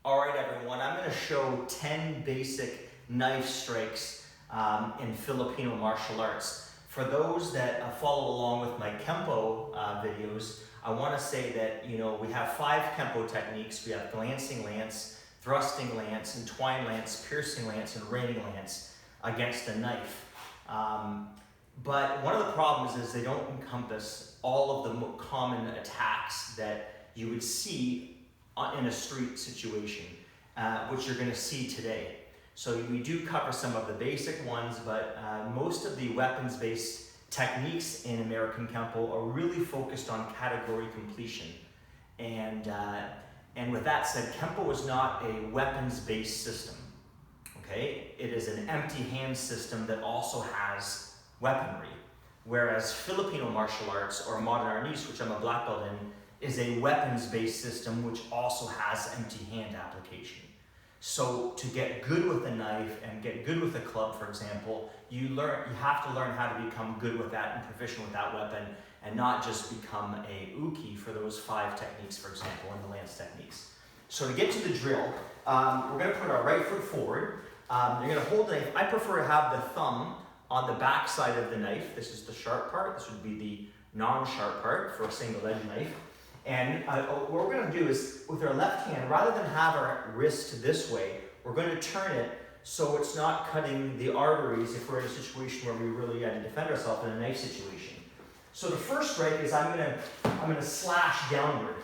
All right, everyone, I'm going to show 10 basic knife strikes in Filipino martial arts. For those that follow along with my Kenpo videos, I want to say that, we have 5 Kenpo techniques. We have glancing lance, thrusting lance, entwined lance, piercing lance, and raining lance against a knife. But one of the problems is they don't encompass all of the common attacks that you would see in a street situation, which you're going to see today. So we do cover some of the basic ones, but most of the weapons-based techniques in American Kenpo are really focused on category completion. And with that said, Kenpo is not a weapons-based system. Okay, it is an empty hand system that also has weaponry. Whereas Filipino martial arts, or modern Arnis, which I'm a black belt in, is a weapons-based system which also has empty hand application. So to get good with a knife and get good with a club, for example, you have to learn how to become good with that and proficient with that weapon, and not just become a uke for those 5 techniques, for example, in the lance techniques. So to get to the drill, we're going to put our right foot forward. You're going to hold the knife. I prefer to have the thumb on the back side of the knife. This is the sharp part. This would be the non-sharp part for a single edge knife. And what we're going to do is, with our left hand, rather than have our wrist this way, we're going to turn it so it's not cutting the arteries if we're in a situation where we really had to defend ourselves in a knife situation. So the first strike is I'm going to slash downward.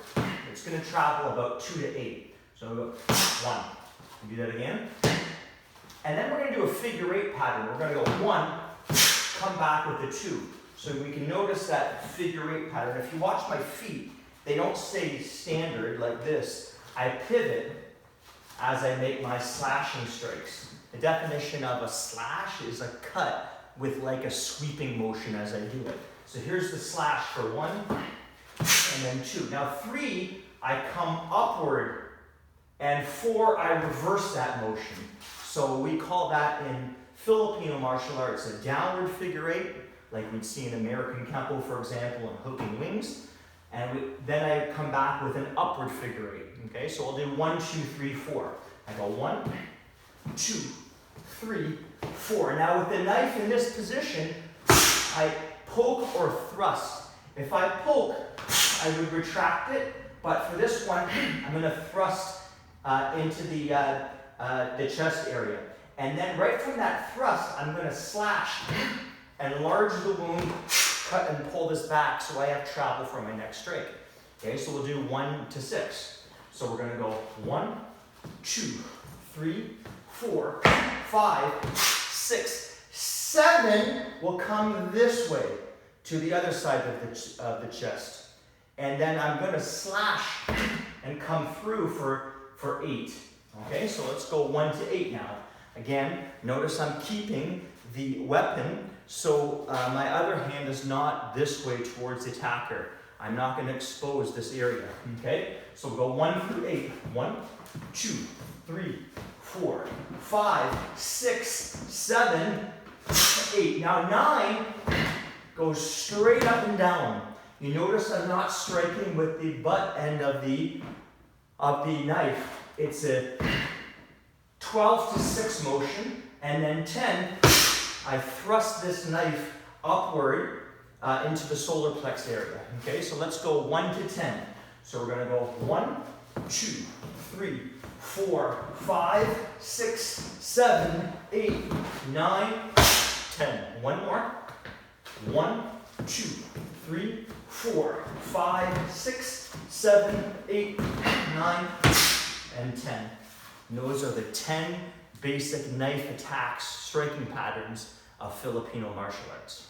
It's going to travel about 2 to 8. So I'll go 1. Do that again. And then we're going to do a figure 8 pattern. We're going to go 1, come back with a 2. So we can notice that figure 8 pattern. If you watch my feet, they don't stay standard like this. I pivot as I make my slashing strikes. The definition of a slash is a cut with like a sweeping motion as I do it. So here's the slash for 1, and then 2. Now 3, I come upward, and 4, I reverse that motion. So we call that in Filipino martial arts a downward figure 8, like we'd see in American Kenpo, for example, in hooking wings. And then I come back with an upward figure 8. Okay, so I'll do 1, 2, 3, 4. I go 1, 2, 3, 4. Now with the knife in this position, I poke or thrust. If I poke, I would retract it, but for this one, I'm going to thrust into the chest area. And then right from that thrust, I'm going to slash and enlarge the wound, cut and pull this back so I have travel for my next strike. Okay, so we'll do 1 to 6. So we're going to go 1, 2, 3, 4, 5, 6, 7 will come this way to the other side of the chest. And then I'm going to slash and come through for 8. Okay, so let's go 1 to 8 now. Again, notice I'm keeping the weapon, so my other hand is not this way towards the attacker. I'm not going to expose this area. Okay, so we'll go 1 through 8. 1, 2, 3, 4, 5, 6, 7, 8. Now 9 goes straight up and down. You notice I'm not striking with the butt end of the knife. It's a 12 to 6 motion, and then 10, I thrust this knife upward into the solar plex area. Okay, so let's go 1 to 10. So we're going to go 1, 2, 3, 4, 5, 6, 7, 8, 9, 10. One more. 1, 2, 3, 4, 5, 6, 7, 8, 9, and 10. And those are the 10 basic knife attacks, striking patterns of Filipino martial arts.